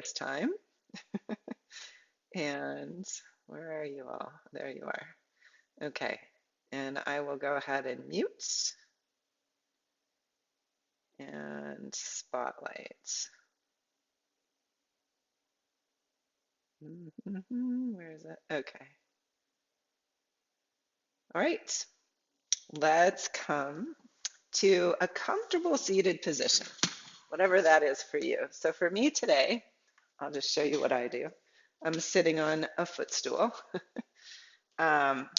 this time. And where are you all? There you are. Okay. And I will go ahead and mute and spotlight. Where is it? Okay. All right. Let's come to a comfortable seated position, whatever that is for you. So for me today, I'll just show you what I do. I'm sitting on a footstool, um,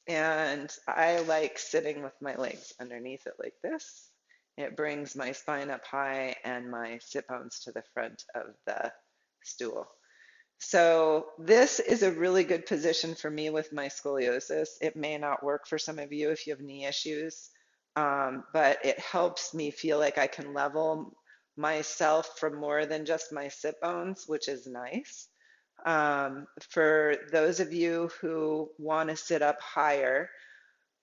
and I like sitting with my legs underneath it like this. It brings my spine up high and my sit bones to the front of the stool. So this is a really good position for me with my scoliosis. It may not work for some of you if you have knee issues, but it helps me feel like I can level myself from more than just my sit bones, which is nice. For those of you who want to sit up higher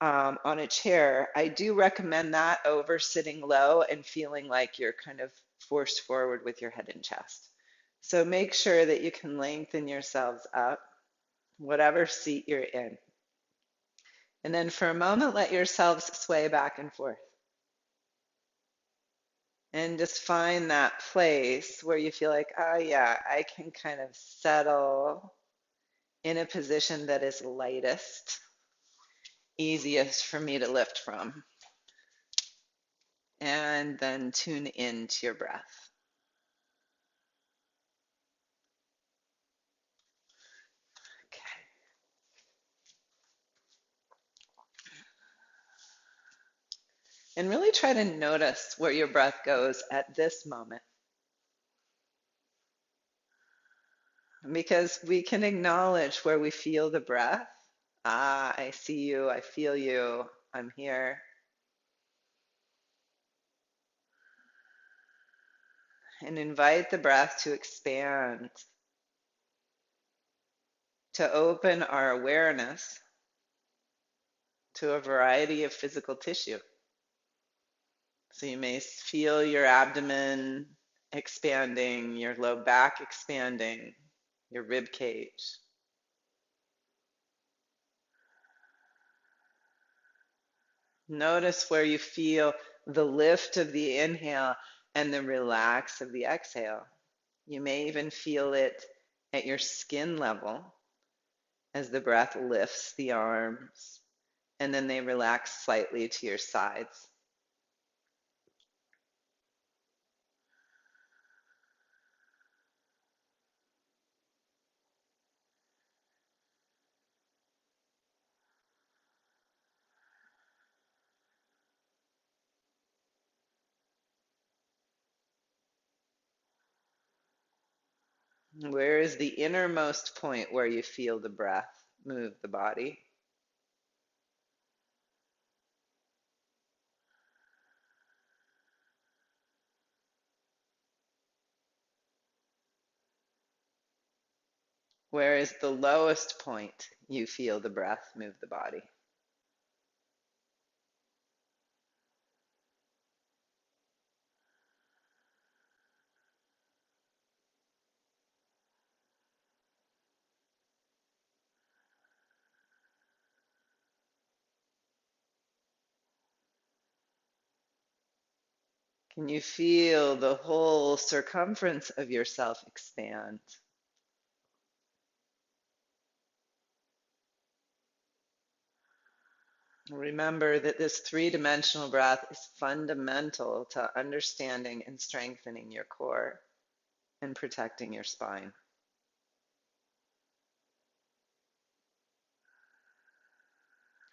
on a chair, I do recommend that over sitting low and feeling like you're kind of forced forward with your head and chest. So make sure that you can lengthen yourselves up, whatever seat you're in. And then for a moment, let yourselves sway back and forth. And just find that place where you feel like, oh yeah, I can kind of settle in a position that is lightest, easiest for me to lift from. And then tune into your breath. Okay. And really try to notice where your breath goes at this moment. Because we can acknowledge where we feel the breath. Ah, I see you, I feel you, I'm here. And invite the breath to expand, to open our awareness to a variety of physical tissue. So you may feel your abdomen expanding, your low back expanding, your rib cage. Notice where you feel the lift of the inhale and the relax of the exhale. You may even feel it at your skin level as the breath lifts the arms and then they relax slightly to your sides. Where is the innermost point where you feel the breath move the body? Where is the lowest point you feel the breath move the body? Can you feel the whole circumference of yourself expand? Remember that this three-dimensional breath is fundamental to understanding and strengthening your core and protecting your spine.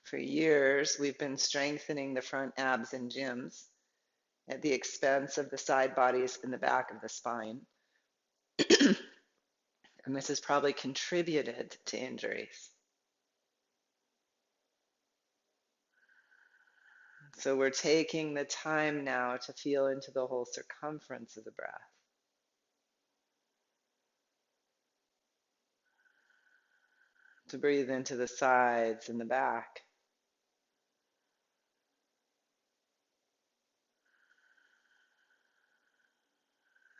For years, we've been strengthening the front abs in gyms at the expense of the side bodies in the back of the spine. And this has probably contributed to injuries. So we're taking the time now to feel into the whole circumference of the breath. To breathe into the sides and the back.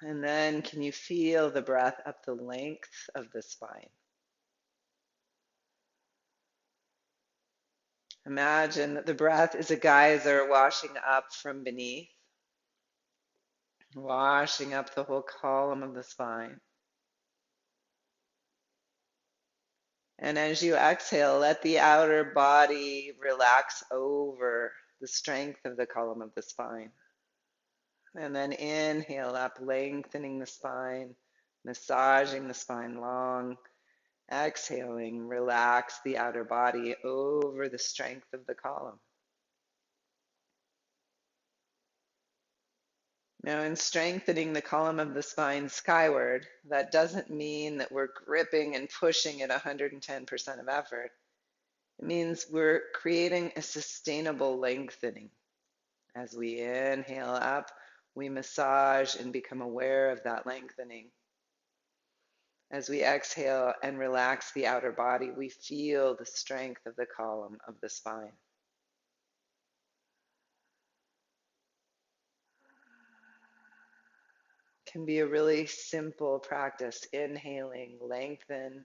And then can you feel the breath up the length of the spine? Imagine that the breath is a geyser washing up from beneath, washing up the whole column of the spine. And as you exhale, let the outer body relax over the strength of the column of the spine. And then inhale up, lengthening the spine, massaging the spine long. Exhaling, relax the outer body over the strength of the column. Now, in strengthening the column of the spine skyward, that doesn't mean that we're gripping and pushing at 110% of effort. It means we're creating a sustainable lengthening. As we inhale up, we massage and become aware of that lengthening. As we exhale and relax the outer body, we feel the strength of the column of the spine. It can be a really simple practice. Inhaling, lengthen.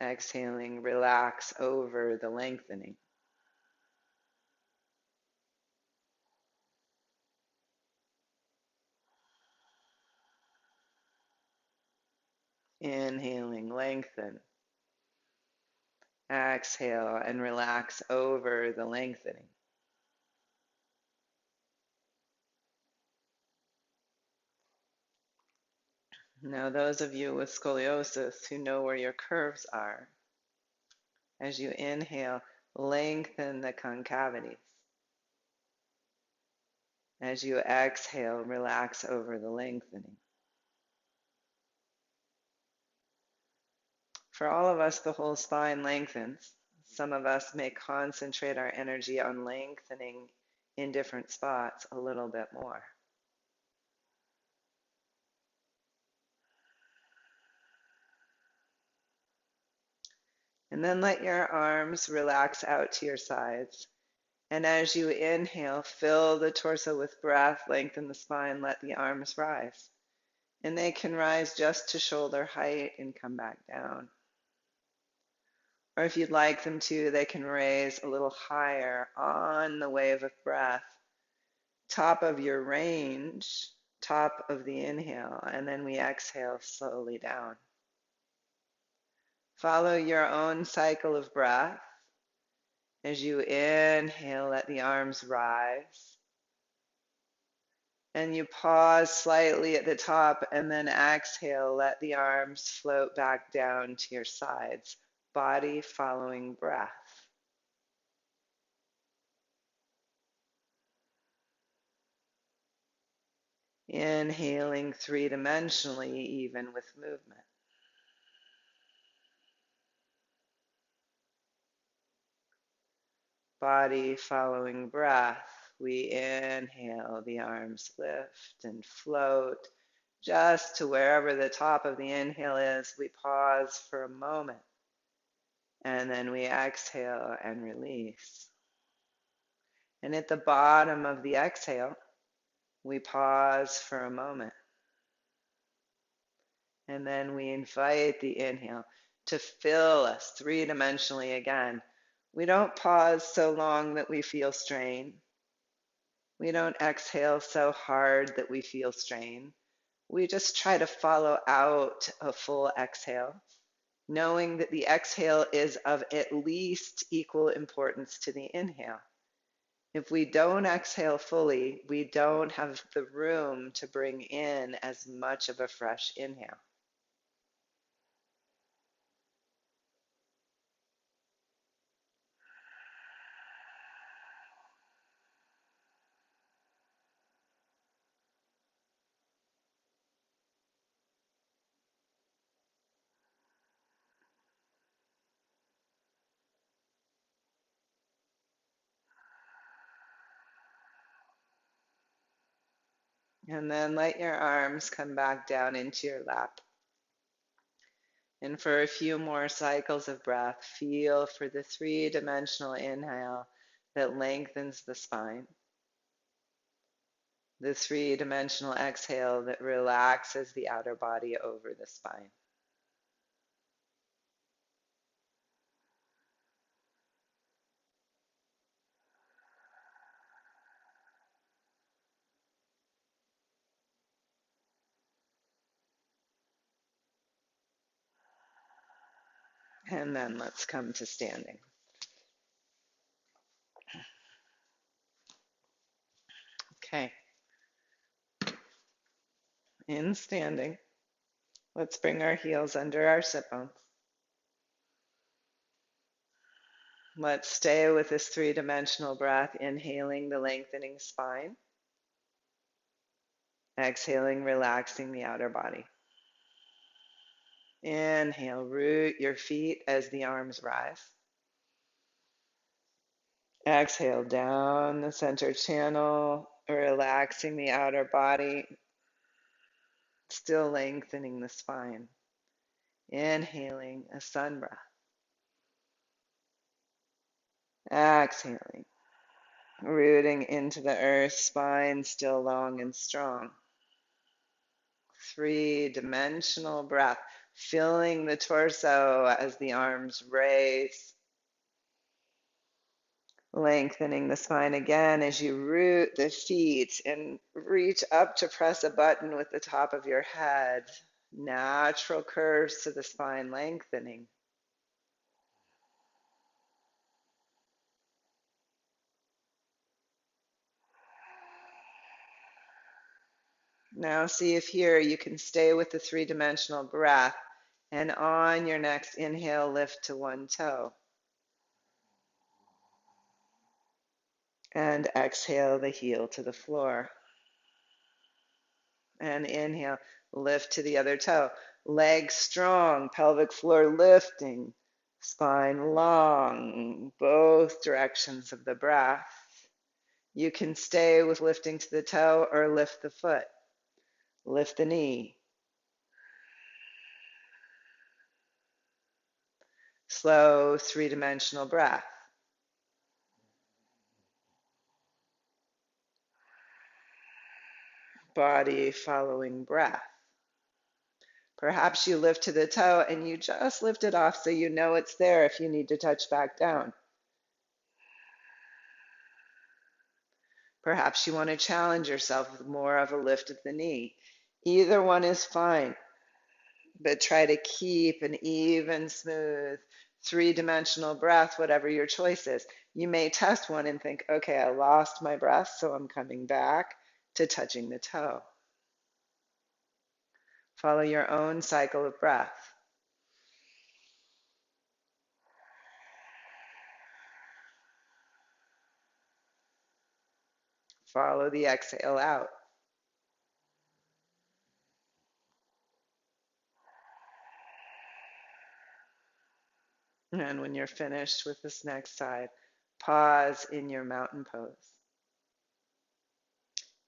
Exhaling, relax over the lengthening. Inhaling, lengthen. Exhale and relax over the lengthening. Now, those of you with scoliosis who know where your curves are, as you inhale, lengthen the concavities. As you exhale, relax over the lengthening. For all of us, the whole spine lengthens. Some of us may concentrate our energy on lengthening in different spots a little bit more. And then let your arms relax out to your sides. And as you inhale, fill the torso with breath, lengthen the spine, let the arms rise. And they can rise just to shoulder height and come back down. Or if you'd like them to, they can raise a little higher on the wave of breath. Top of your range, top of the inhale, and then we exhale slowly down. Follow your own cycle of breath. As you inhale, let the arms rise. And you pause slightly at the top and then exhale, let the arms float back down to your sides, body following breath. Inhaling three-dimensionally, even with movement. Body following breath. We inhale, the arms lift and float just to wherever the top of the inhale is. We pause for a moment and then we exhale and release. And at the bottom of the exhale, we pause for a moment. And then we invite the inhale to fill us three-dimensionally again. We don't pause so long that we feel strain. We don't exhale so hard that we feel strain. We just try to follow out a full exhale, knowing that the exhale is of at least equal importance to the inhale. If we don't exhale fully, we don't have the room to bring in as much of a fresh inhale. And then let your arms come back down into your lap. And for a few more cycles of breath, feel for the three-dimensional inhale that lengthens the spine. The three-dimensional exhale that relaxes the outer body over the spine. And then let's come to standing. Okay. In standing, let's bring our heels under our sit bones. Let's stay with this three-dimensional breath, inhaling the lengthening spine, exhaling, relaxing the outer body. Inhale, root your feet as the arms rise. Exhale, down the center channel, relaxing the outer body, still lengthening the spine. Inhaling, a sun breath. Exhaling, rooting into the earth, spine still long and strong. Three-dimensional breath, filling the torso as the arms raise. Lengthening the spine again as you root the feet and reach up to press a button with the top of your head. Natural curves to the spine, lengthening. Now see if here you can stay with the three-dimensional breath, and on your next inhale, lift to one toe. And exhale the heel to the floor. And inhale, lift to the other toe. Legs strong, pelvic floor lifting, spine long, both directions of the breath. You can stay with lifting to the toe or lift the foot. Lift the knee. Slow three-dimensional breath. Body following breath. Perhaps you lift to the toe and you just lift it off so you know it's there if you need to touch back down. Perhaps you want to challenge yourself with more of a lift of the knee. Either one is fine, but try to keep an even, smooth, three-dimensional breath, whatever your choice is. You may test one and think, okay, I lost my breath, so I'm coming back to touching the toe. Follow your own cycle of breath. Follow the exhale out. And when you're finished with this next side, pause in your mountain pose.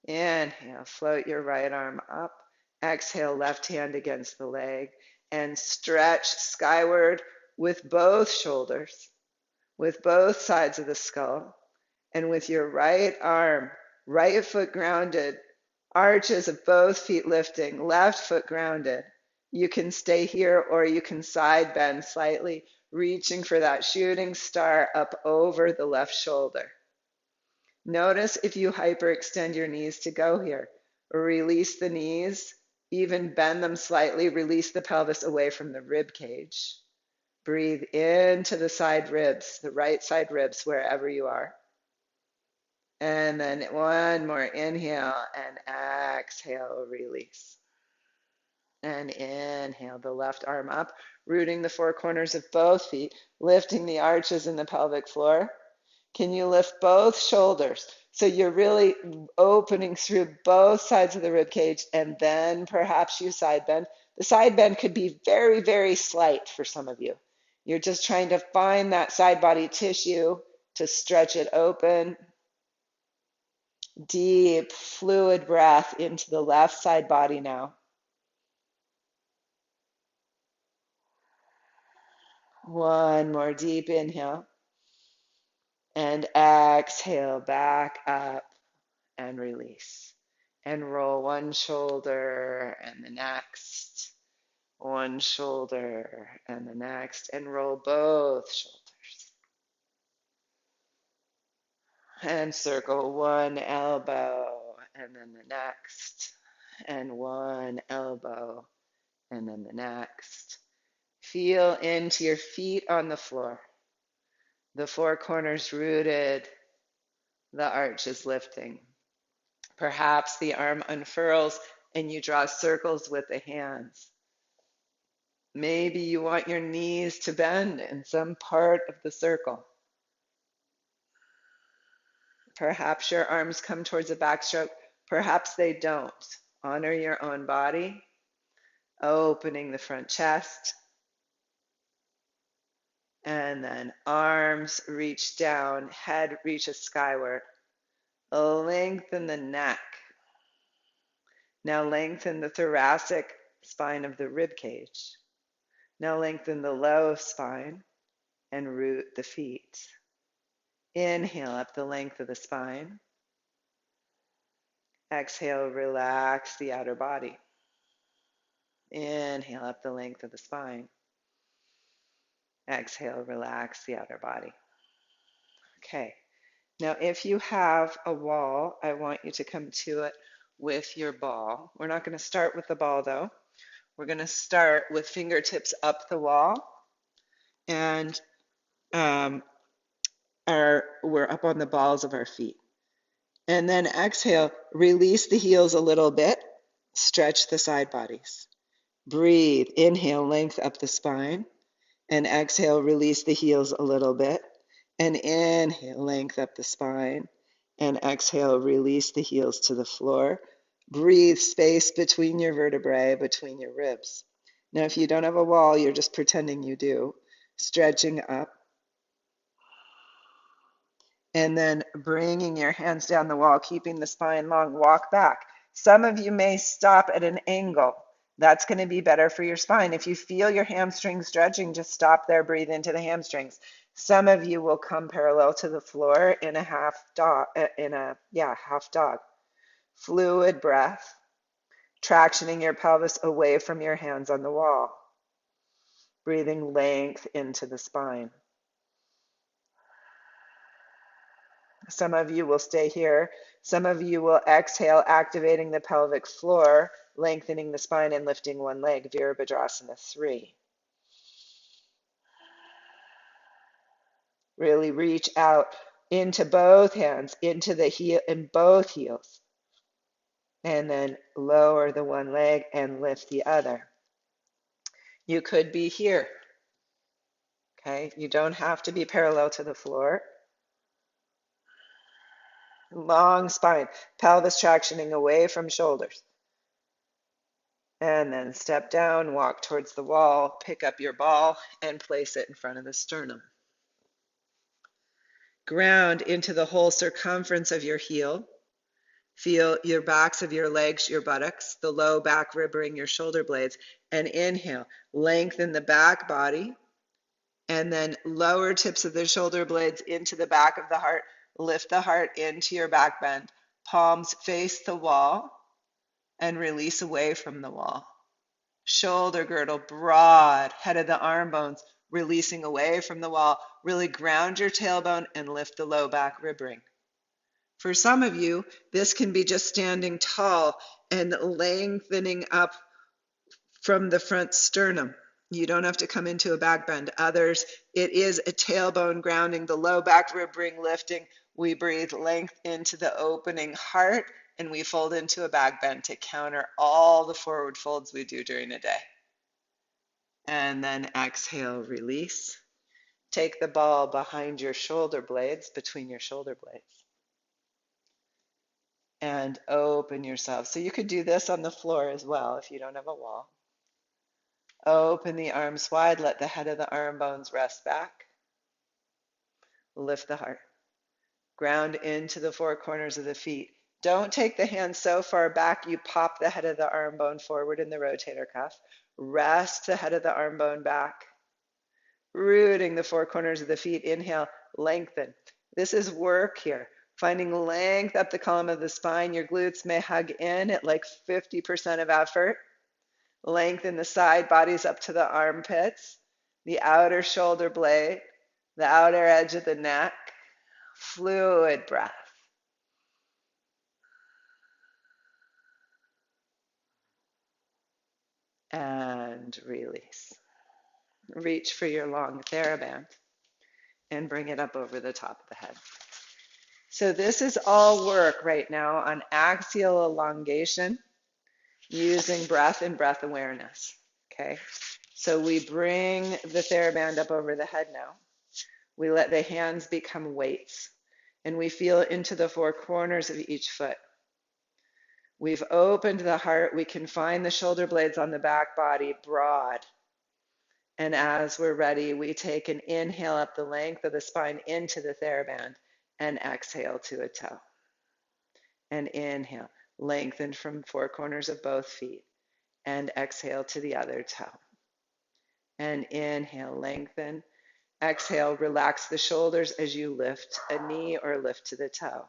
Inhale, float your right arm up. Exhale, left hand against the leg. And stretch skyward with both shoulders, with both sides of the skull. And with your right arm, right foot grounded, arches of both feet lifting, left foot grounded. You can stay here or you can side bend slightly, reaching for that shooting star up over the left shoulder. Notice if you hyperextend your knees to go here. Release the knees, even bend them slightly, release the pelvis away from the rib cage. Breathe into the side ribs, the right side ribs, wherever you are. And then one more inhale and exhale, release. And inhale the left arm up, rooting the four corners of both feet, lifting the arches in the pelvic floor. Can you lift both shoulders? So you're really opening through both sides of the rib cage, and then perhaps you side bend. The side bend could be very, very slight for some of you. You're just trying to find that side body tissue to stretch it open. Deep, fluid breath into the left side body now. One more deep inhale. And exhale back up and release. and roll one shoulder and the next, one shoulder and the next, and roll both shoulders. And circle one elbow and then the next, and one elbow and then the next. Feel into your feet on the floor. The four corners rooted, the arch is lifting. Perhaps the arm unfurls and you draw circles with the hands. Maybe you want your knees to bend in some part of the circle. Perhaps your arms come towards a backstroke. Perhaps they don't. Honor your own body, opening the front chest. And then arms reach down, head reaches skyward. Lengthen the neck. Now lengthen the thoracic spine of the rib cage. Now lengthen the low spine and root the feet. Inhale up the length of the spine. Exhale, relax the outer body. Inhale up the length of the spine. Exhale, relax the outer body. Okay. Now, if you have a wall, I want you to come to it with your ball. We're not going to start with the ball, though. We're going to start with fingertips up the wall, and we're up on the balls of our feet. And then exhale, release the heels a little bit, stretch the side bodies. Breathe, inhale, length up the spine, and exhale, release the heels a little bit, and inhale, length up the spine, and exhale, release the heels to the floor. Breathe space between your vertebrae, between your ribs. Now, if you don't have a wall, you're just pretending you do. Stretching up. And then bringing your hands down the wall, keeping the spine long, walk back. Some of you may stop at an angle. That's going to be better for your spine. If you feel your hamstrings stretching, just stop there, breathe into the hamstrings. Some of you will come parallel to the floor in a half dog, half dog. Fluid breath, tractioning your pelvis away from your hands on the wall. Breathing length into the spine. Some of you will stay here. Some of you will exhale, activating the pelvic floor, lengthening the spine and lifting one leg, Virabhadrasana 3. Really reach out into both hands, into the heel, in both heels. And then lower the one leg and lift the other. You could be here. Okay, you don't have to be parallel to the floor. Long spine, pelvis tractioning away from shoulders. And then step down, walk towards the wall, pick up your ball, and place it in front of the sternum. Ground into the whole circumference of your heel. Feel your backs of your legs, your buttocks, the low back rib ring, your shoulder blades, and inhale. Lengthen the back body, and then lower tips of the shoulder blades into the back of the heart. Lift the heart into your back bend. Palms face the wall and release away from the wall. Shoulder girdle broad, head of the arm bones releasing away from the wall. Really ground your tailbone and lift the low back rib ring. For some of you, this can be just standing tall and lengthening up from the front sternum. You don't have to come into a back bend. Others, it is a tailbone grounding, the low back rib ring lifting. We breathe length into the opening heart, and we fold into a back bend to counter all the forward folds we do during the day. And then exhale, release. Take the ball behind your shoulder blades, between your shoulder blades. And open yourself. So you could do this on the floor as well if you don't have a wall. Open the arms wide, let the head of the arm bones rest back. Lift the heart. Ground into the four corners of the feet. Don't take the hands so far back you pop the head of the arm bone forward in the rotator cuff. Rest the head of the arm bone back. Rooting the four corners of the feet. Inhale, lengthen. This is work here. Finding length up the column of the spine. Your glutes may hug in at like 50% of effort. Lengthen the side bodies up to the armpits, the outer shoulder blade, the outer edge of the neck. Fluid breath. And release. Reach for your long TheraBand and bring it up over the top of the head. So this is all work right now on axial elongation using breath and breath awareness. Okay, so we bring the TheraBand up over the head now. We let the hands become weights, and we feel into the four corners of each foot. We've opened the heart. We can find the shoulder blades on the back body broad. And as we're ready, we take an inhale up the length of the spine into the TheraBand and exhale to a toe. And inhale, lengthen from four corners of both feet and exhale to the other toe. And inhale, lengthen. Exhale, relax the shoulders as you lift a knee or lift to the toe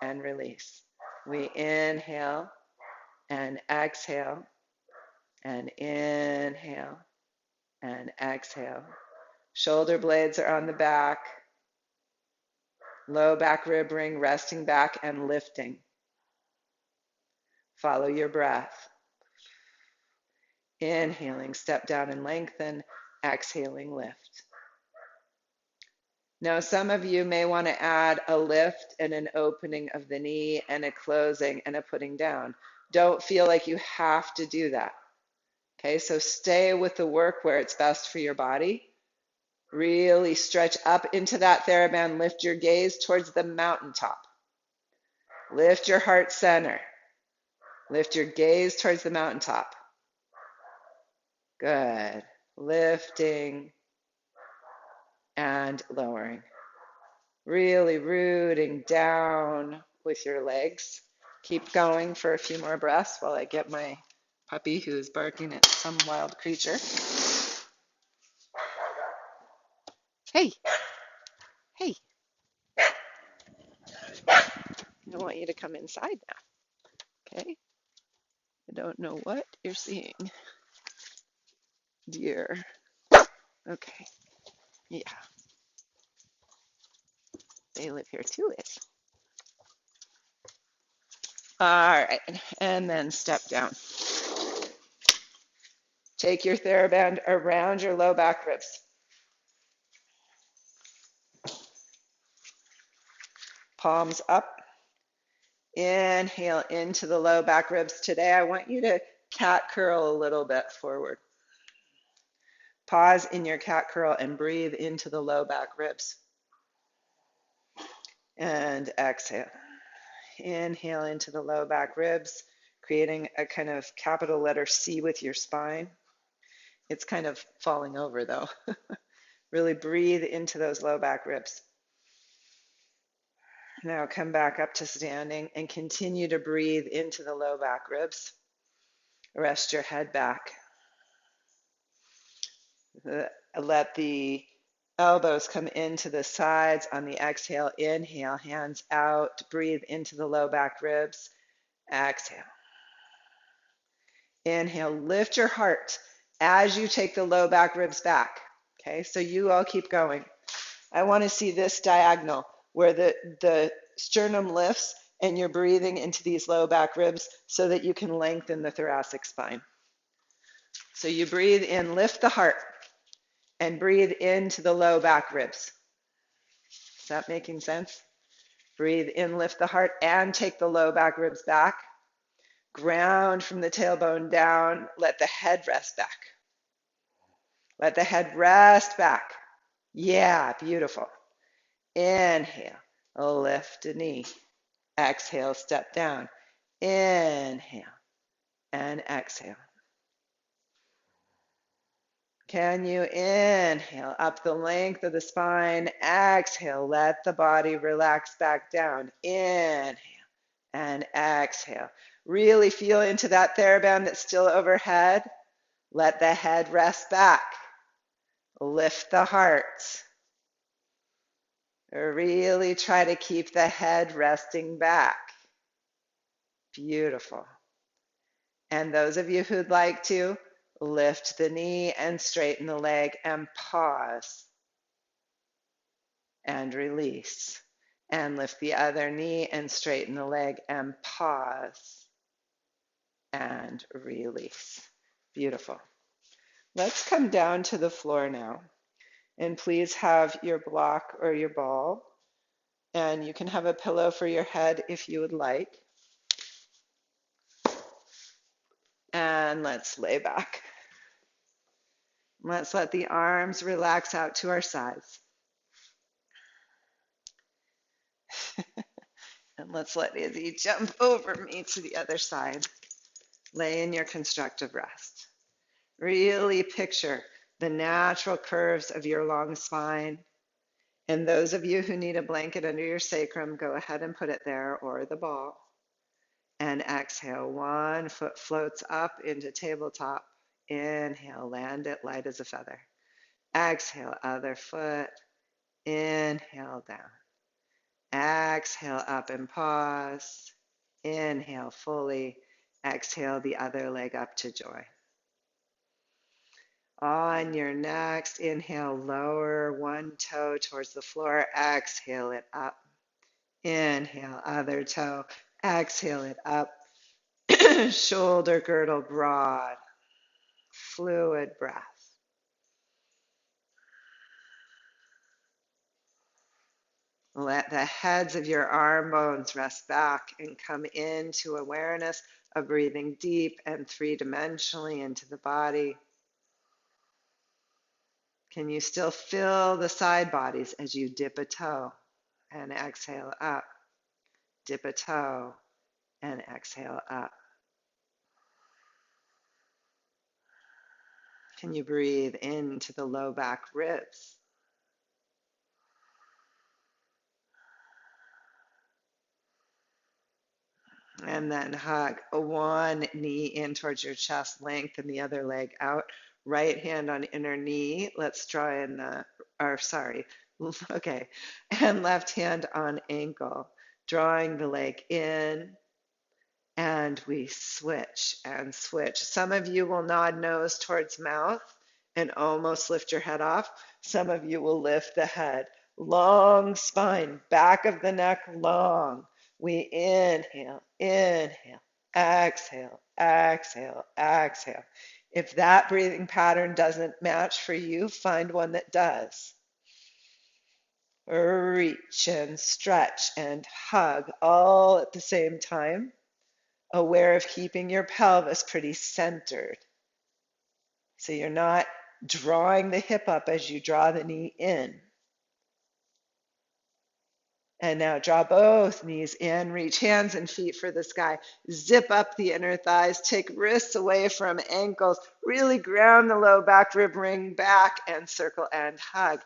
and release. We inhale and exhale and inhale and exhale. Shoulder blades are on the back. Low back rib ring, resting back and lifting. Follow your breath. Inhaling, step down and lengthen. Exhaling, lift. Now, some of you may want to add a lift and an opening of the knee and a closing and a putting down. Don't feel like you have to do that. Okay, so stay with the work where it's best for your body. Really stretch up into that TheraBand. Lift your gaze towards the mountaintop. Lift your heart center. Lift your gaze towards the mountaintop. Good. Lifting and lowering. Really rooting down with your legs. Keep going for a few more breaths while I get my puppy who's barking at some wild creature. Hey, hey. I want you to come inside now, okay? I don't know what you're seeing, dear. Okay, yeah. They live here too. All right, and then step down. Take your TheraBand around your low back ribs. Palms up. Inhale into the low back ribs. Today, I want you to cat curl a little bit forward. Pause in your cat curl and breathe into the low back ribs. And exhale. Inhale into the low back ribs, creating a kind of capital letter C with your spine. It's kind of falling over though. Really breathe into those low back ribs. Now come back up to standing and continue to breathe into the low back ribs. Rest your head back. Let the elbows come into the sides on the exhale. Inhale, hands out. Breathe into the low back ribs. Exhale. Inhale, lift your heart as you take the low back ribs back. Okay, so you all keep going. I want to see this diagonal where the sternum lifts and you're breathing into these low back ribs so that you can lengthen the thoracic spine. So you breathe in, lift the heart, and breathe into the low back ribs. Is that making sense? Breathe in, lift the heart, and take the low back ribs back. Ground from the tailbone down. Let the head rest back. Let the head rest back. Yeah, beautiful. Inhale, lift a knee. Exhale, step down. Inhale and exhale. Can you inhale up the length of the spine? Exhale, let the body relax back down. Inhale and exhale. Really feel into that TheraBand that's still overhead. Let the head rest back. Lift the heart. Really try to keep the head resting back. Beautiful. And those of you who'd like to, lift the knee and straighten the leg and pause and release. And lift the other knee and straighten the leg and pause and release. Beautiful. Let's come down to the floor now. And please have your block or your ball. And you can have a pillow for your head if you would like. And let's lay back. Let's let the arms relax out to our sides. And let's let Izzy jump over me to the other side. Lay in your constructive rest. Really picture the natural curves of your long spine. And those of you who need a blanket under your sacrum, go ahead and put it there, or the ball. And exhale, one foot floats up into tabletop. Inhale, land it light as a feather. Exhale, other foot. Inhale, down. Exhale, up and pause. Inhale fully. Exhale, the other leg up to join. On your next inhale, lower one toe towards the floor. Exhale it up. Inhale, other toe. Exhale it up. Shoulder girdle broad. Fluid breath. Let the heads of your arm bones rest back and come into awareness of breathing deep and three-dimensionally into the body. Can you still feel the side bodies as you dip a toe and exhale up? Dip a toe and exhale up. Can you breathe into the low back ribs? And then hug one knee in towards your chest, lengthen the other leg out. Right hand on inner knee. Let's draw in okay. And left hand on ankle, drawing the leg in. And we switch and switch. Some of you will nod nose towards mouth and almost lift your head off. Some of you will lift the head. Long spine, back of the neck long. We inhale, inhale, exhale, exhale, exhale. If that breathing pattern doesn't match for you, find one that does. Reach and stretch and hug all at the same time. Aware of keeping your pelvis pretty centered. So you're not drawing the hip up as you draw the knee in. And now draw both knees in, reach hands and feet for the sky. Zip up the inner thighs, take wrists away from ankles, really ground the low back rib ring back and circle and hug.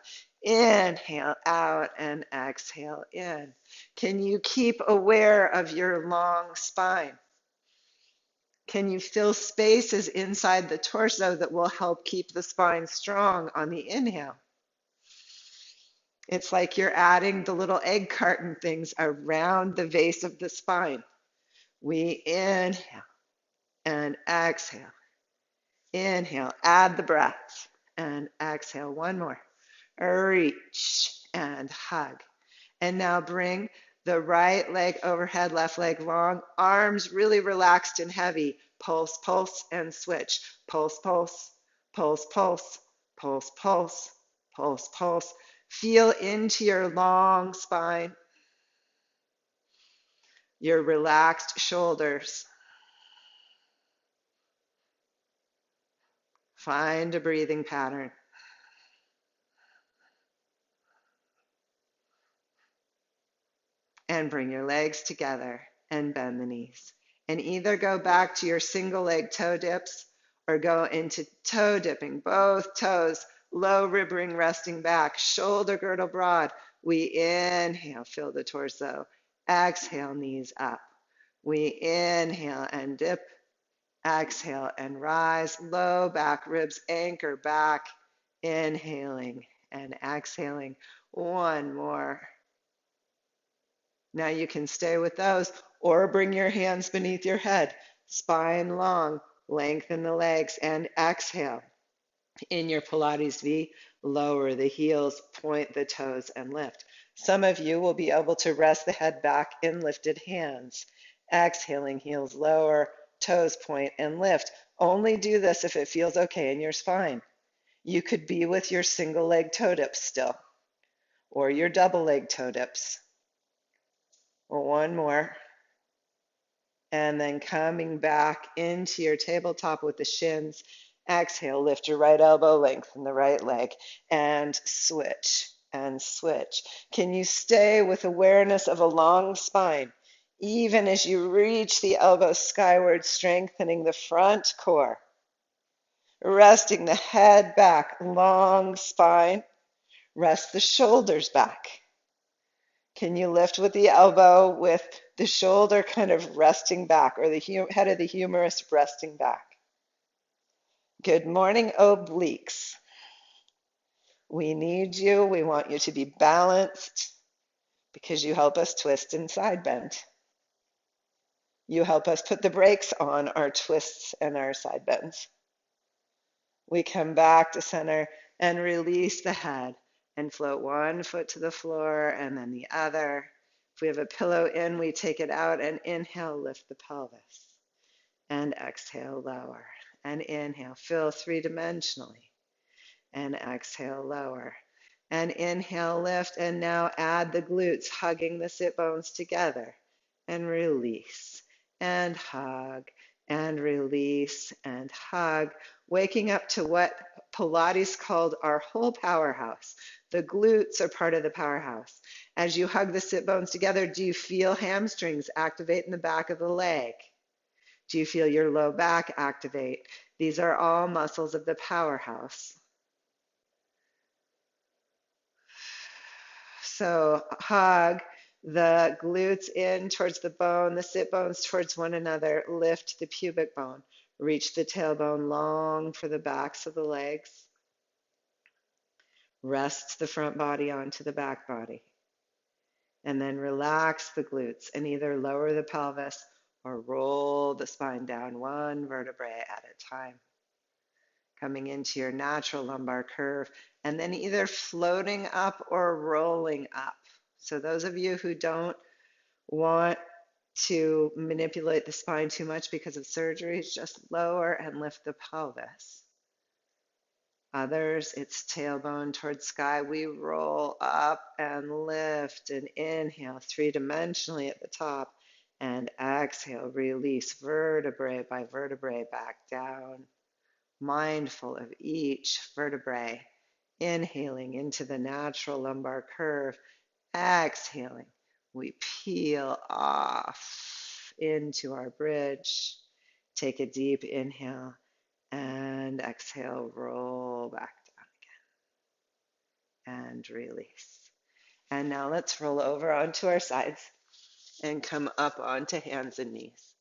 Inhale out and exhale in. Can you keep aware of your long spine? Can you fill spaces inside the torso that will help keep the spine strong on the inhale? It's like you're adding the little egg carton things around the base of the spine. We inhale and exhale. Inhale, add the breath, and exhale. One more. Reach and hug. And now bring the right leg overhead, left leg long, arms really relaxed and heavy. Pulse, pulse, and switch. Pulse, pulse, pulse, pulse, pulse, pulse, pulse, pulse. Feel into your long spine, your relaxed shoulders. Find a breathing pattern. And bring your legs together and bend the knees. And either go back to your single leg toe dips or go into toe dipping, both toes, low rib ring resting back, shoulder girdle broad. We inhale, fill the torso. Exhale, knees up. We inhale and dip. Exhale and rise. Low back ribs anchor back. Inhaling and exhaling. One more. Now you can stay with those or bring your hands beneath your head. Spine long, lengthen the legs and exhale. In your Pilates V, lower the heels, point the toes and lift. Some of you will be able to rest the head back in lifted hands. Exhaling, heels lower, toes point and lift. Only do this if it feels okay in your spine. You could be with your single leg toe dips still, or your double leg toe dips. One more. And then coming back into your tabletop with the shins. Exhale, lift your right elbow, lengthen the right leg, and switch and switch. Can you stay with awareness of a long spine, even as you reach the elbows skyward, strengthening the front core, resting the head back, long spine, rest the shoulders back. Can you lift with the elbow with the shoulder kind of resting back, or the head of the humerus resting back? Good morning, obliques. We need you. We want you to be balanced because you help us twist and side bend. You help us put the brakes on our twists and our side bends. We come back to center and release the head and float one foot to the floor and then the other. If we have a pillow in, we take it out and inhale, lift the pelvis. And exhale, lower. And inhale, fill three-dimensionally. And exhale, lower. And inhale, lift. And now add the glutes, hugging the sit bones together. And release. And hug. And release. And hug. Waking up to what Pilates called our whole powerhouse. The glutes are part of the powerhouse. As you hug the sit bones together, do you feel hamstrings activate in the back of the leg? Do you feel your low back activate? These are all muscles of the powerhouse. So hug the glutes in towards the bone, the sit bones towards one another. Lift the pubic bone. Reach the tailbone long for the backs of the legs. Rest the front body onto the back body. And then relax the glutes and either lower the pelvis or roll the spine down one vertebrae at a time. Coming into your natural lumbar curve and then either floating up or rolling up. So those of you who don't want to manipulate the spine too much because of surgeries, just lower and lift the pelvis. Others, it's tailbone towards sky. We roll up and lift and inhale three-dimensionally at the top and exhale, release vertebrae by vertebrae back down. Mindful of each vertebrae, inhaling into the natural lumbar curve, exhaling, we peel off into our bridge. Take a deep inhale and exhale, roll back down again and release. And now let's roll over onto our sides and come up onto hands and knees.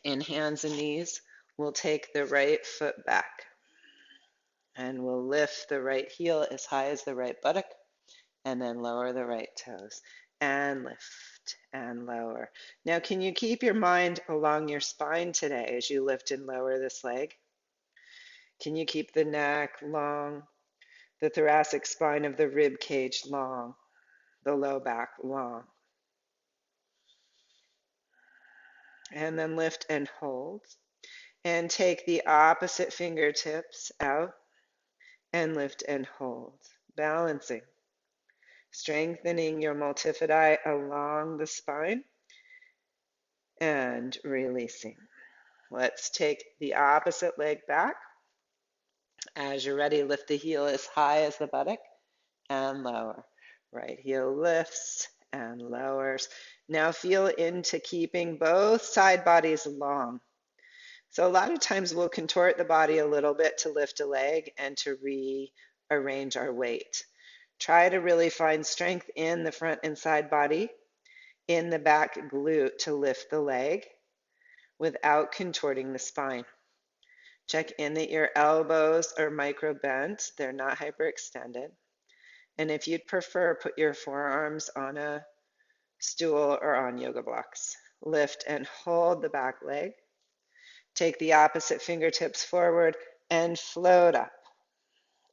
In hands and knees, we'll take the right foot back and we'll lift the right heel as high as the right buttock and then lower the right toes and lift and lower. Now, can you keep your mind along your spine today as you lift and lower this leg? Can you keep the neck long, the thoracic spine of the rib cage long, the low back long? And then lift and hold. And take the opposite fingertips out and lift and hold, balancing, strengthening your multifidi along the spine and releasing. Let's take the opposite leg back. As you're ready, lift the heel as high as the buttock and lower. Right heel lifts and lowers. Now feel into keeping both side bodies long. So a lot of times we'll contort the body a little bit to lift a leg and to rearrange our weight. Try to really find strength in the front and side body, in the back glute to lift the leg without contorting the spine. Check in that your elbows are micro bent, they're not hyperextended. And if you'd prefer, put your forearms on a stool or on yoga blocks. Lift and hold the back leg. Take the opposite fingertips forward and float up.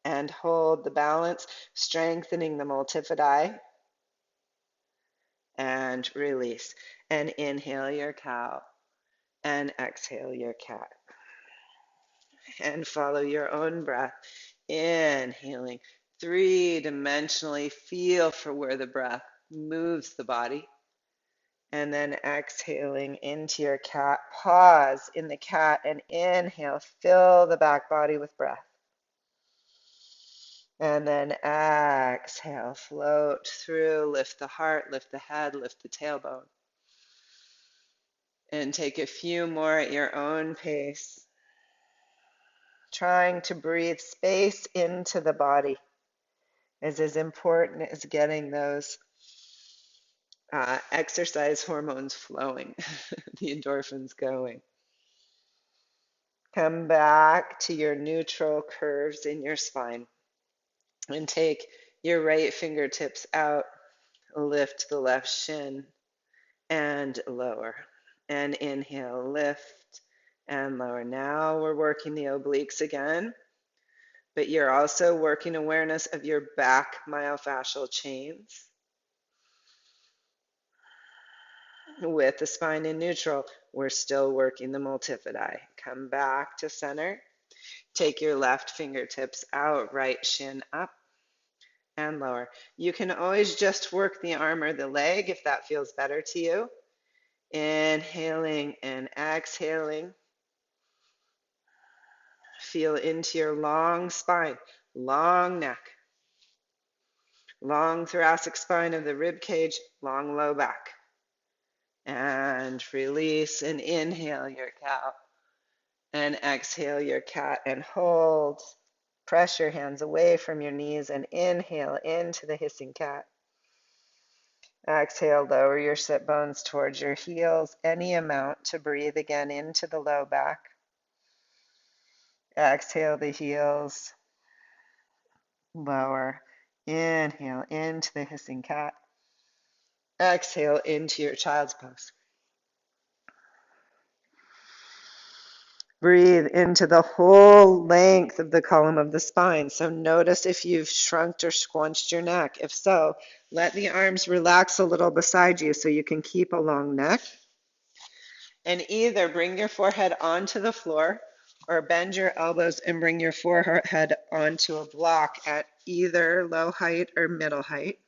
And hold the balance, strengthening the multifidi. And release. And inhale your cow. And exhale your cat. And follow your own breath. Inhaling. Three-dimensionally feel for where the breath moves the body. And then exhaling into your cat. Pause in the cat and inhale. Fill the back body with breath. And then exhale. Float through. Lift the heart, lift the head, lift the tailbone. And take a few more at your own pace. Trying to breathe space into the body is as important as getting those exercise hormones flowing, the endorphins going. Come back to your neutral curves in your spine and take your right fingertips out, lift the left shin and lower. And inhale, lift and lower. Now we're working the obliques again, but you're also working awareness of your back myofascial chains. With the spine in neutral, we're still working the multifidi. Come back to center. Take your left fingertips out, right shin up and lower. You can always just work the arm or the leg if that feels better to you. Inhaling and exhaling. Feel into your long spine, long neck, long thoracic spine of the rib cage, long low back. And release and inhale your cow. And exhale your cat and hold. Press your hands away from your knees and inhale into the hissing cat. Exhale, lower your sit bones towards your heels, any amount to breathe again into the low back. Exhale the heels, lower. Inhale into the hissing cat. Exhale into your child's pose. Breathe into the whole length of the column of the spine. So notice if you've shrunked or squunched your neck. If so, let the arms relax a little beside you so you can keep a long neck. And either bring your forehead onto the floor or bend your elbows and bring your forehead onto a block at either low height or middle height.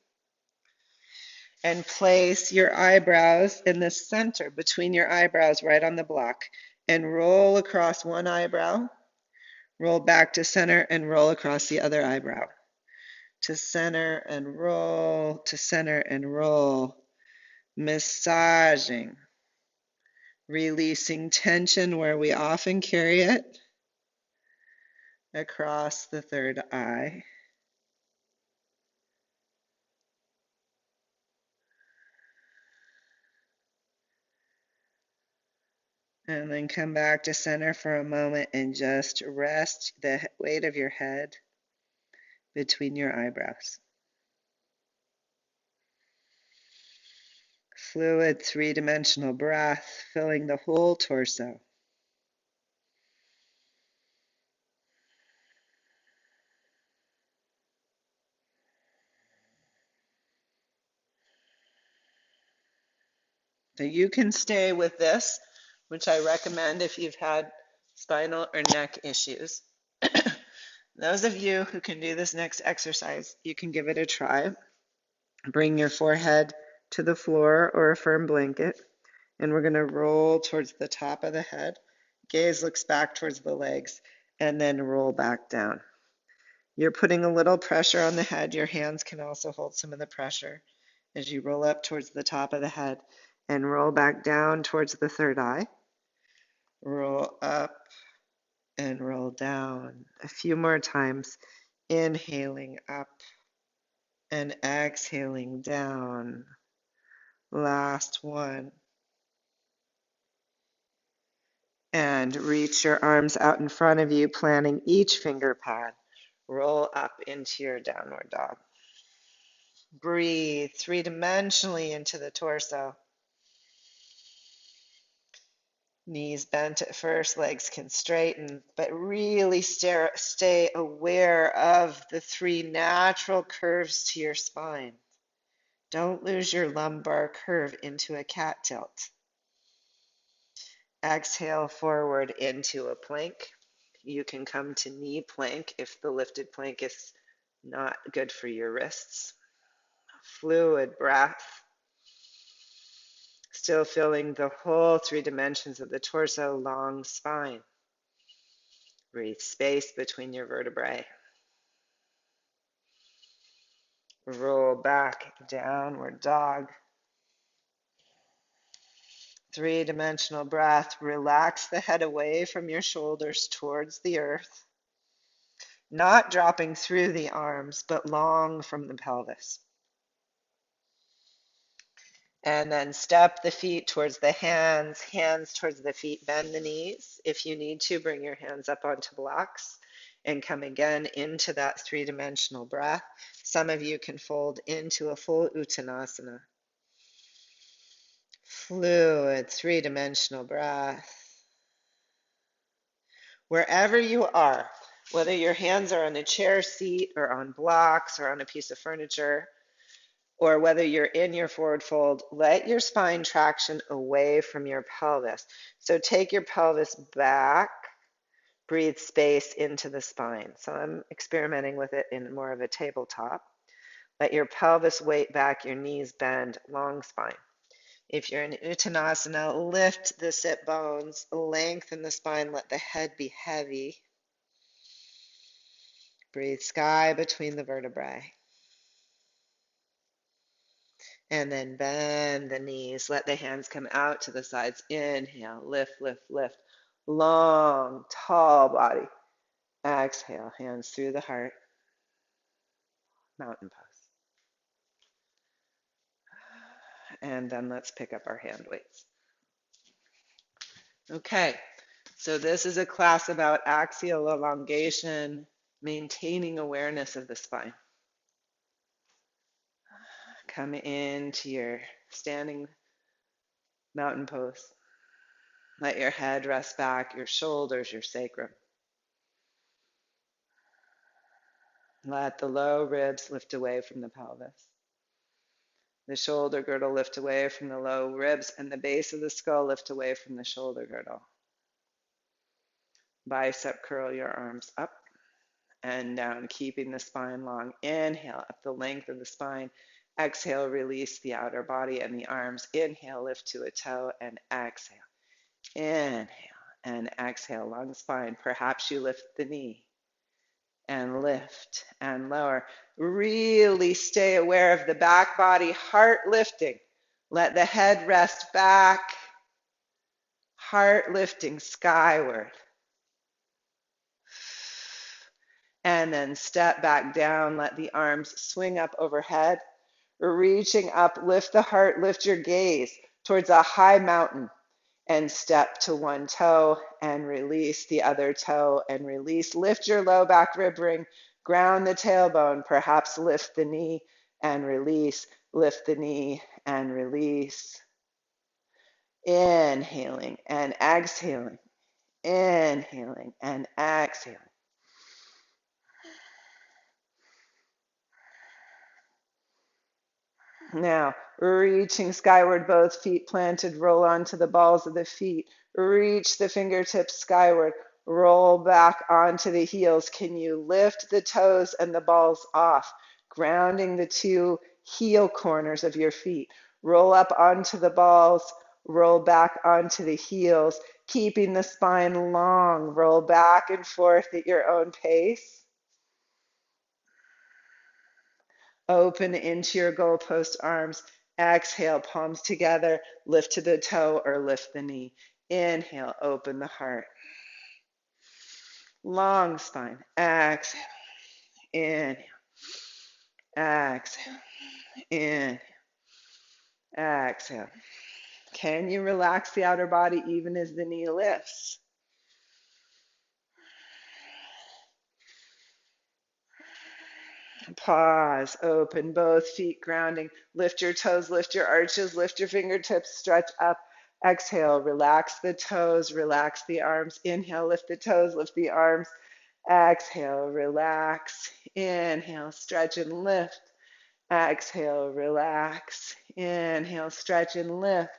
And place your eyebrows in the center between your eyebrows right on the block. And roll across one eyebrow, roll back to center, and roll across the other eyebrow. To center and roll, to center and roll. Massaging, releasing tension where we often carry it across the third eye. And then come back to center for a moment and just rest the weight of your head between your eyebrows. Fluid, three-dimensional breath filling the whole torso. So you can stay with this, which I recommend if you've had spinal or neck issues. Those of you who can do this next exercise, you can give it a try. Bring your forehead to the floor or a firm blanket, and we're going to roll towards the top of the head. Gaze looks back towards the legs, and then roll back down. You're putting a little pressure on the head. Your hands can also hold some of the pressure as you roll up towards the top of the head and roll back down towards the third eye. Roll up and roll down. A few more times. Inhaling up and exhaling down. Last one. And reach your arms out in front of you, planting each finger pad. Roll up into your downward dog. Breathe three-dimensionally into the torso. Knees bent at first, legs can straighten, but really stay aware of the three natural curves to your spine. Don't lose your lumbar curve into a cat tilt. Exhale forward into a plank. You can come to knee plank if the lifted plank is not good for your wrists. Fluid breath. Still feeling the whole three dimensions of the torso, long spine. Breathe space between your vertebrae. Roll back, downward dog. Three-dimensional breath. Relax the head away from your shoulders towards the earth. Not dropping through the arms, but long from the pelvis. And then step the feet towards the hands, hands towards the feet, bend the knees. If you need to, bring your hands up onto blocks and come again into that three-dimensional breath. Some of you can fold into a full Uttanasana. Fluid, three-dimensional breath. Wherever you are, whether your hands are on a chair seat or on blocks or on a piece of furniture, or whether you're in your forward fold, let your spine traction away from your pelvis. So take your pelvis back, breathe space into the spine. So I'm experimenting with it in more of a tabletop. Let your pelvis weight back, your knees bend, long spine. If you're in Uttanasana, lift the sit bones, lengthen the spine, let the head be heavy. Breathe sky between the vertebrae. And then bend the knees. Let the hands come out to the sides. Inhale, lift, lift, lift. Long, tall body. Exhale, hands through the heart. Mountain pose. And then let's pick up our hand weights. Okay, so this is a class about axial elongation, maintaining awareness of the spine. Come into your standing mountain pose. Let your head rest back, your shoulders, your sacrum. Let the low ribs lift away from the pelvis. The shoulder girdle lift away from the low ribs, and the base of the skull lift away from the shoulder girdle. Bicep curl your arms up and down, keeping the spine long. Inhale, up the length of the spine. Exhale, release the outer body and the arms. Inhale, lift to a toe, and exhale. Inhale and exhale, long spine. Perhaps you lift the knee and lift and lower. Really stay aware of the back body, heart lifting. Let the head rest back, heart lifting skyward. And then step back down, let the arms swing up overhead. Reaching up, lift the heart, lift your gaze towards a high mountain. And step to one toe and release the other toe and release. Lift your low back rib ring, ground the tailbone, perhaps lift the knee and release. Lift the knee and release. Inhaling and exhaling. Inhaling and exhaling. Now, reaching skyward, both feet planted, roll onto the balls of the feet. Reach the fingertips skyward, roll back onto the heels. Can you lift the toes and the balls off, grounding the two heel corners of your feet? Roll up onto the balls, roll back onto the heels, keeping the spine long. Roll back and forth at your own pace. Open into your goalpost arms. Exhale, palms together. Lift to the toe or lift the knee. Inhale, open the heart. Long spine. Exhale. Inhale. Exhale. Inhale. Exhale. Can you relax the outer body even as the knee lifts? Pause, open both feet, grounding. Lift your toes, lift your arches, lift your fingertips, stretch up. Exhale, relax the toes, relax the arms. Inhale, lift the toes, lift the arms. Exhale, relax. Inhale, stretch and lift. Exhale, relax. Inhale, stretch and lift.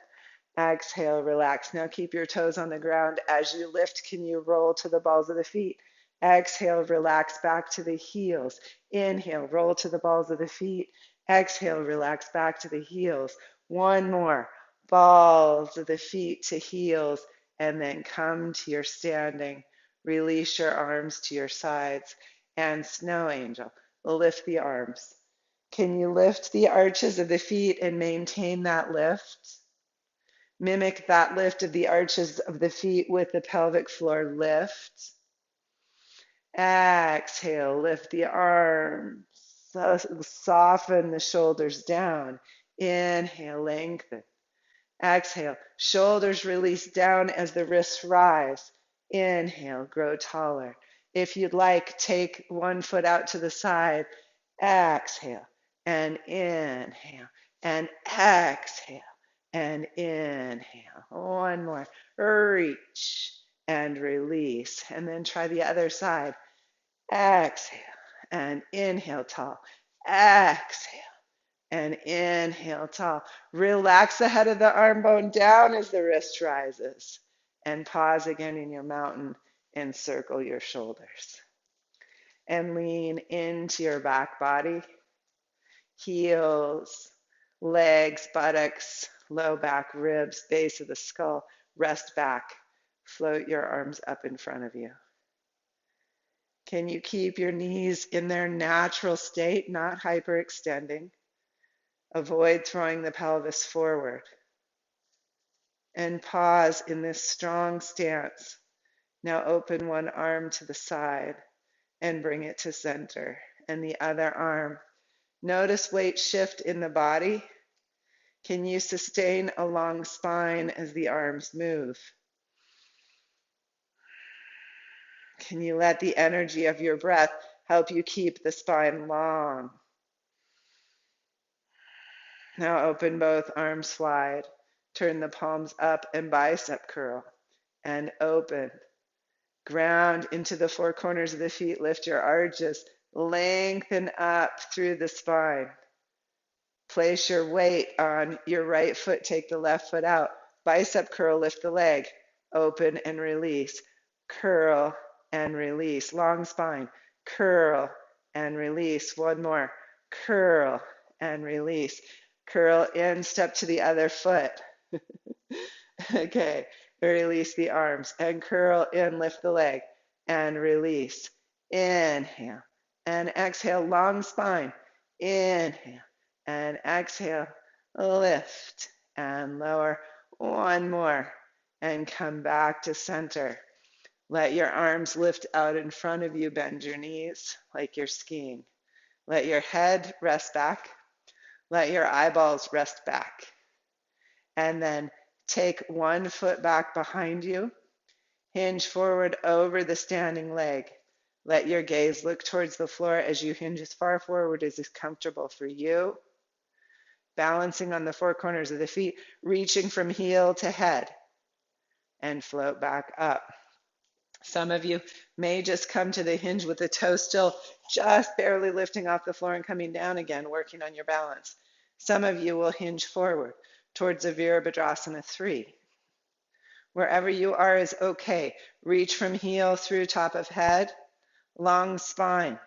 Exhale, relax. Now keep your toes on the ground. As you lift, can you roll to the balls of the feet? Exhale, relax back to the heels. Inhale, roll to the balls of the feet. Exhale, relax back to the heels. One more. Balls of the feet to heels, and then come to your standing. Release your arms to your sides. And snow angel, lift the arms. Can you lift the arches of the feet and maintain that lift? Mimic that lift of the arches of the feet with the pelvic floor lift. Exhale, lift the arms. Soften the shoulders down. Inhale, lengthen. Exhale, shoulders release down as the wrists rise. Inhale, grow taller. If you'd like, take one foot out to the side. Exhale and inhale and exhale and inhale. One more. Reach and release. And then try the other side. Exhale and inhale tall. Exhale and inhale tall. Relax the head of the arm bone down as the wrist rises. And pause again in your mountain and circle your shoulders. And lean into your back body. Heels, legs, buttocks, low back, ribs, base of the skull. Rest back. Float your arms up in front of you. Can you keep your knees in their natural state, not hyperextending? Avoid throwing the pelvis forward. And pause in this strong stance. Now open one arm to the side and bring it to center. And the other arm. Notice weight shift in the body. Can you sustain a long spine as the arms move? Can you let the energy of your breath help you keep the spine long? Now open both arms wide. Turn the palms up and bicep curl. And open. Ground into the four corners of the feet. Lift your arches. Lengthen up through the spine. Place your weight on your right foot. Take the left foot out. Bicep curl. Lift the leg. Open and release. Curl and release. Long spine. Curl and release. One more. Curl and release. Curl in, step to the other foot. Okay, release the arms and curl in, lift the leg and release. Inhale and exhale, long spine. Inhale and exhale, lift and lower. One more and come back to center. Let your arms lift out in front of you, bend your knees like you're skiing. Let your head rest back. Let your eyeballs rest back. And then take one foot back behind you. Hinge forward over the standing leg. Let your gaze look towards the floor as you hinge as far forward as is comfortable for you. Balancing on the four corners of the feet, reaching from heel to head. And float back up. Some of you may just come to the hinge with the toe still just barely lifting off the floor and coming down again, working on your balance. Some of you will hinge forward towards a Virabhadrasana 3. Wherever you are is okay. Reach from heel through top of head, long spine,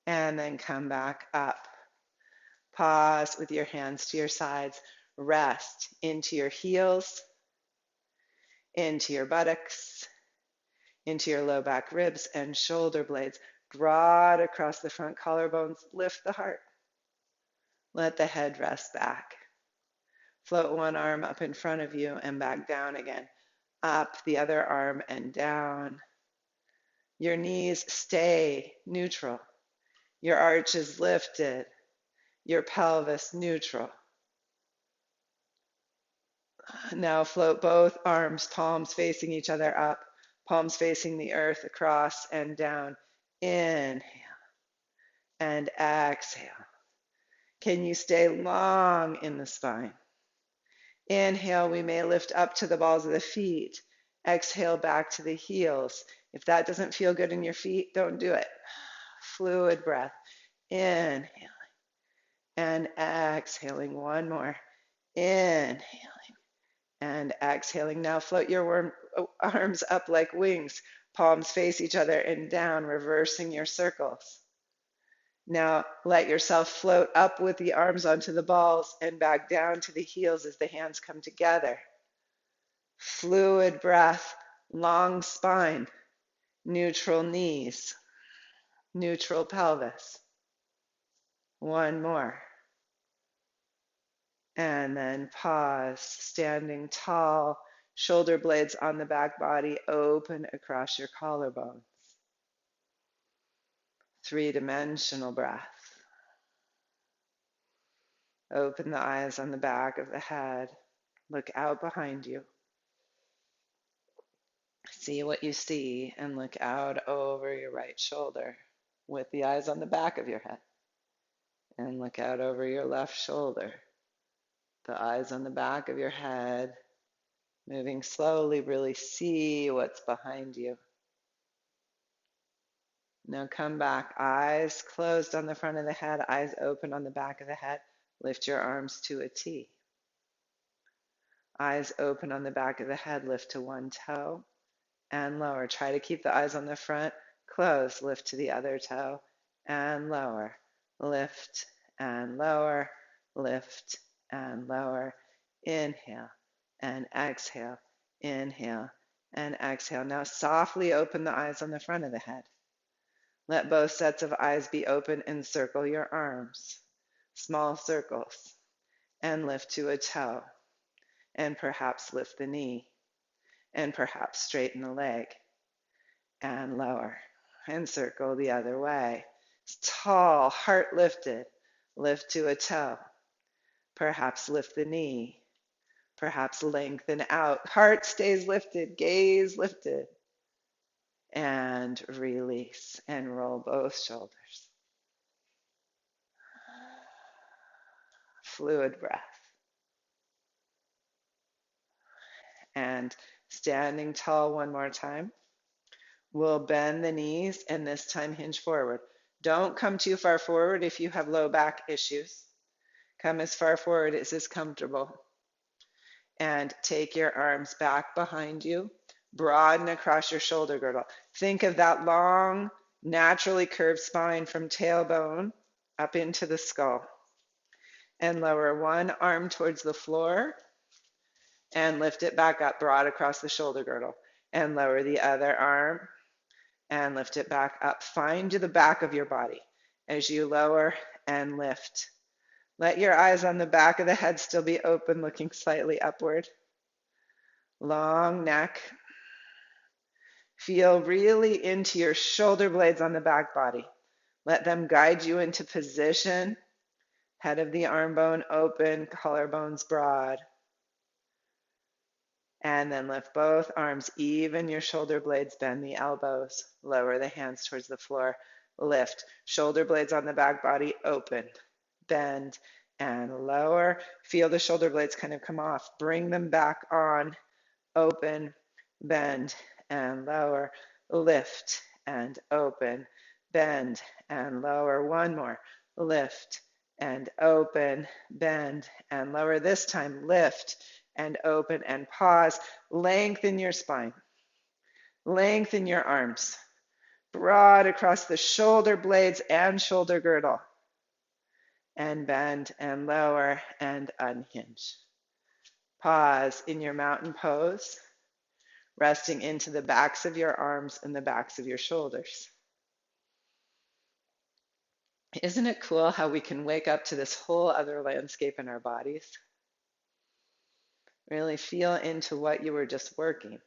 and then come back up. Pause with your hands to your sides. Rest into your heels, into your buttocks, into your low back ribs and shoulder blades. Broad across the front collarbones. Lift the heart. Let the head rest back. Float one arm up in front of you and back down again. Up the other arm and down. Your knees stay neutral. Your arch is lifted. Your pelvis neutral. Now float both arms, palms facing each other up, palms facing the earth, across and down. Inhale and exhale. Can you stay long in the spine? Inhale, we may lift up to the balls of the feet. Exhale, back to the heels. If that doesn't feel good in your feet, don't do it. Fluid breath. Inhaling and exhaling. One more. Inhaling and exhaling. Now float your arms up like wings. Palms face each other and down, reversing your circles. Now let yourself float up with the arms onto the balls and back down to the heels as the hands come together. Fluid breath, long spine, neutral knees, neutral pelvis. One more. And then pause, standing tall, shoulder blades on the back body, open across your collarbones. Three-dimensional breath. Open the eyes on the back of the head. Look out behind you. See what you see and look out over your right shoulder with the eyes on the back of your head. And look out over your left shoulder. The eyes on the back of your head. Moving slowly, really see what's behind you. Now come back, eyes closed on the front of the head, eyes open on the back of the head. Lift your arms to a T. Eyes open on the back of the head, lift to one toe and lower. Try to keep the eyes on the front, close, lift to the other toe and lower. Lift and lower, lift and lower. Inhale and exhale, inhale and exhale. Now softly open the eyes on the front of the head. Let both sets of eyes be open and circle your arms. Small circles. And lift to a toe. And perhaps lift the knee. And perhaps straighten the leg. And lower. And circle the other way. Tall, heart lifted. Lift to a toe. Perhaps lift the knee. Perhaps lengthen out. Heart stays lifted. Gaze lifted. And release and roll both shoulders. Fluid breath. And standing tall one more time. We'll bend the knees and this time hinge forward. Don't come too far forward if you have low back issues. Come as far forward as is comfortable. And take your arms back behind you. Broaden across your shoulder girdle. Think of that long, naturally curved spine from tailbone up into the skull. And lower one arm towards the floor and lift it back up, broad across the shoulder girdle. And lower the other arm and lift it back up. Find the back of your body as you lower and lift. Let your eyes on the back of the head still be open, looking slightly upward. Long neck. Feel really into your shoulder blades on the back body. Let them guide you into position. Head of the arm bone open, collarbones broad. And then lift both arms, even your shoulder blades, bend the elbows. Lower the hands towards the floor. Lift. Shoulder blades on the back body open. Bend and lower. Feel the shoulder blades kind of come off. Bring them back on. Open, bend, and lower. Lift and open, bend and lower. One more. Lift and open, bend and lower. This time, lift and open and pause. Lengthen your spine. Lengthen your arms. Broad across the shoulder blades and shoulder girdle. And bend and lower and unhinge. Pause in your mountain pose. Resting into the backs of your arms and the backs of your shoulders. Isn't it cool how we can wake up to this whole other landscape in our bodies? Really feel into what you were just working.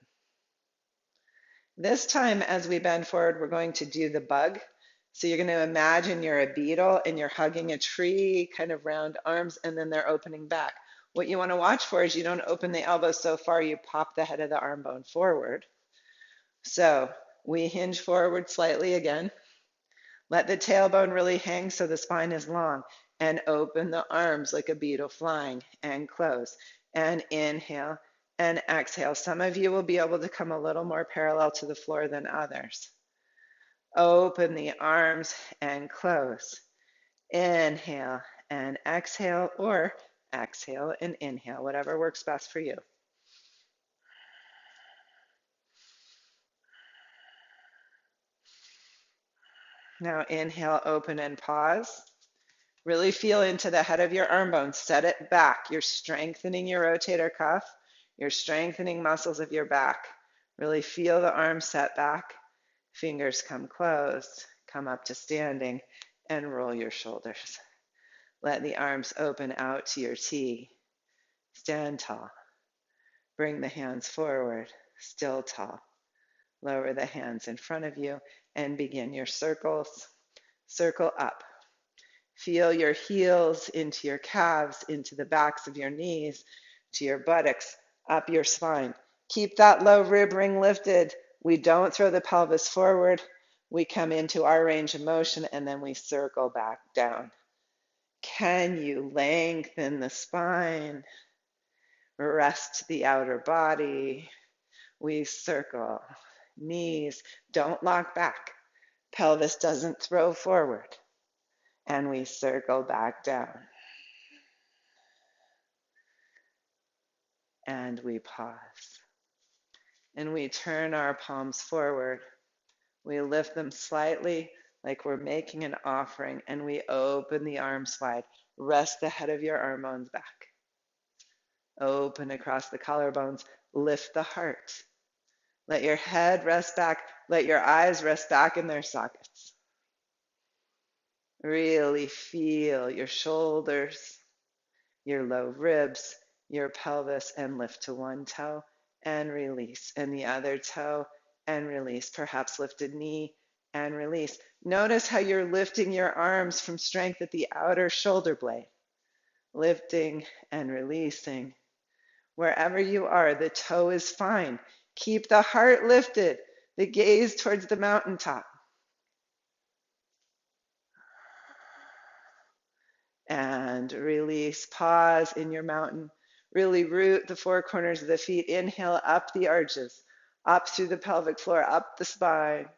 This time, as we bend forward, we're going to do the bug. So you're going to imagine you're a beetle and you're hugging a tree, kind of round arms, and then they're opening back. What you want to watch for is you don't open the elbows so far you pop the head of the arm bone forward. So we hinge forward slightly again. Let the tailbone really hang so the spine is long. And open the arms like a beetle flying. And close. And inhale and exhale. Some of you will be able to come a little more parallel to the floor than others. Open the arms and close. Inhale and exhale, or exhale and inhale, whatever works best for you. Now inhale, open and pause. Really feel into the head of your arm bone. Set it back. You're strengthening your rotator cuff. You're strengthening muscles of your back. Really feel the arms set back. Fingers come closed. Come up to standing and roll your shoulders. Let the arms open out to your T. Stand tall. Bring the hands forward. Still tall. Lower the hands in front of you and begin your circles. Circle up. Feel your heels into your calves, into the backs of your knees, to your buttocks, up your spine. Keep that low rib ring lifted. We don't throw the pelvis forward. We come into our range of motion and then we circle back down. Can you lengthen the spine? Rest the outer body. We circle. Knees don't lock back. Pelvis doesn't throw forward. And we circle back down. And we pause. And we turn our palms forward. We lift them slightly like we're making an offering, and we open the arms wide. Rest the head of your arm bones back. Open across the collarbones. Lift the heart. Let your head rest back. Let your eyes rest back in their sockets. Really feel your shoulders, your low ribs, your pelvis, and lift to one toe and release. And the other toe and release. Perhaps lifted knee and release. Notice how you're lifting your arms from strength at the outer shoulder blade. Lifting and releasing. Wherever you are, the toe is fine. Keep the heart lifted, the gaze towards the mountaintop. And release. Pause in your mountain. Really root the four corners of the feet. Inhale up the arches, up through the pelvic floor, up the spine.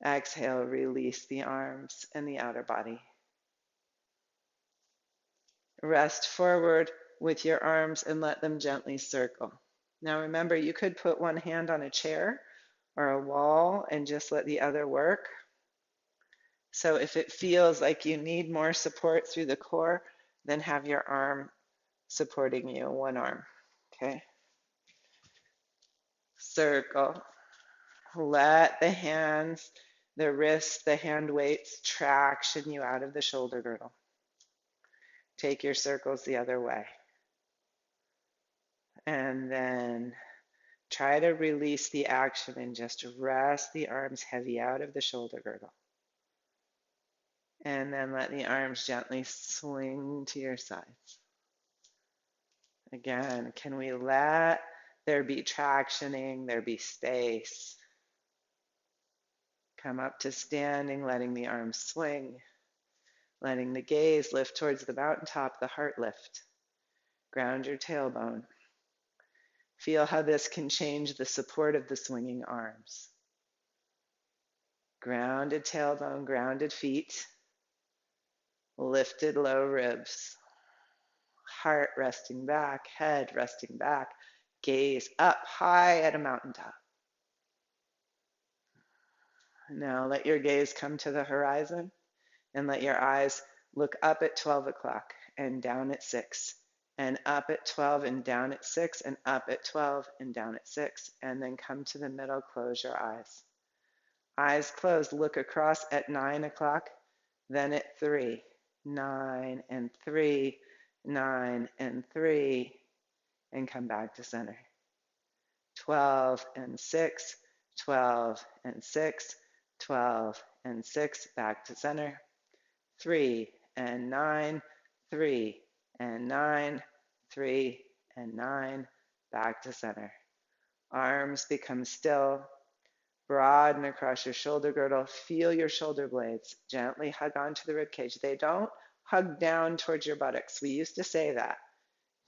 Exhale, release the arms and the outer body. Rest forward with your arms and let them gently circle. Now remember, you could put one hand on a chair or a wall and just let the other work. So if it feels like you need more support through the core, then have your arm supporting you, one arm, okay? Circle. Let the hands, the wrists, the hand weights traction you out of the shoulder girdle. Take your circles the other way. And then try to release the action and just rest the arms heavy out of the shoulder girdle. And then let the arms gently swing to your sides. Again, can we let there be tractioning, there be space? Come up to standing, letting the arms swing, letting the gaze lift towards the mountaintop, the heart lift. Ground your tailbone. Feel how this can change the support of the swinging arms. Grounded tailbone, grounded feet, lifted low ribs. Heart resting back, head resting back, gaze up high at a mountaintop. Now let your gaze come to the horizon and let your eyes look up at 12 o'clock and down at 6 and up at 12 and down at 6 and up at 12 and down at 6 and then come to the middle, close your eyes. Eyes closed, look across at 9 o'clock, then at 3, 9 and 3, 9 and 3, and come back to center. 12 and 6, 12 and 6, 12 and 6, back to center. 3 and 9, 3 and 9, 3 and 9, back to center. Arms become still. Broaden across your shoulder girdle. Feel your shoulder blades. Gently hug onto the rib cage. They don't hug down towards your buttocks. We used to say that.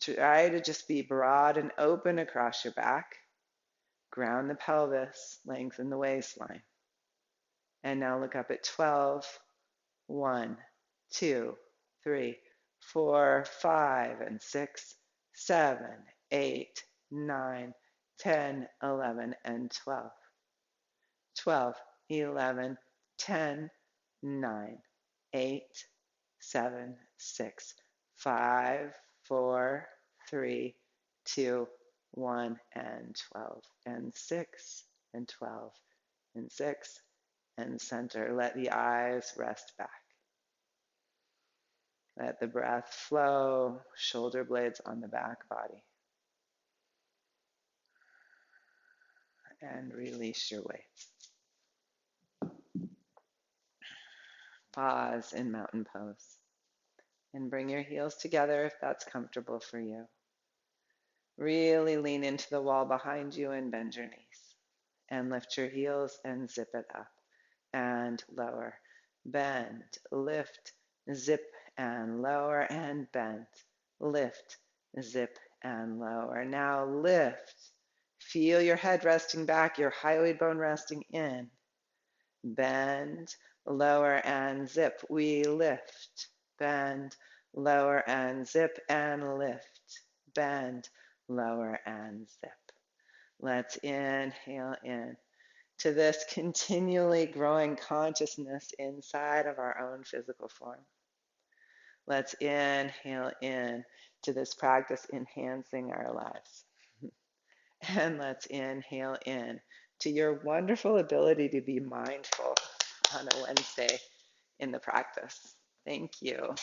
Try to just be broad and open across your back. Ground the pelvis, lengthen the waistline. And now look up at 12. 1, 2, 3, 4, 5, and 6, 7, 8, 9, 10, 11, and 12. 12, 11, 10, 9, 8, 7, 6, 5, 4, 3, 2, 1, and 12, and 6, and 12, and 6, and center. Let the eyes rest back. Let the breath flow, shoulder blades on the back body. And release your weight. Pause in mountain pose. And bring your heels together if that's comfortable for you. Really lean into the wall behind you and bend your knees. And lift your heels and zip it up. And lower. Bend, lift, zip, and lower, and bend. Lift, zip, and lower. Now lift. Feel your head resting back, your hyoid bone resting in. Bend, lower, and zip. We lift. Bend, lower, and zip, and lift. Bend, lower, and zip. Let's inhale in to this continually growing consciousness inside of our own physical form. Let's inhale in to this practice enhancing our lives. And let's inhale in to your wonderful ability to be mindful on a Wednesday in the practice. Thank you.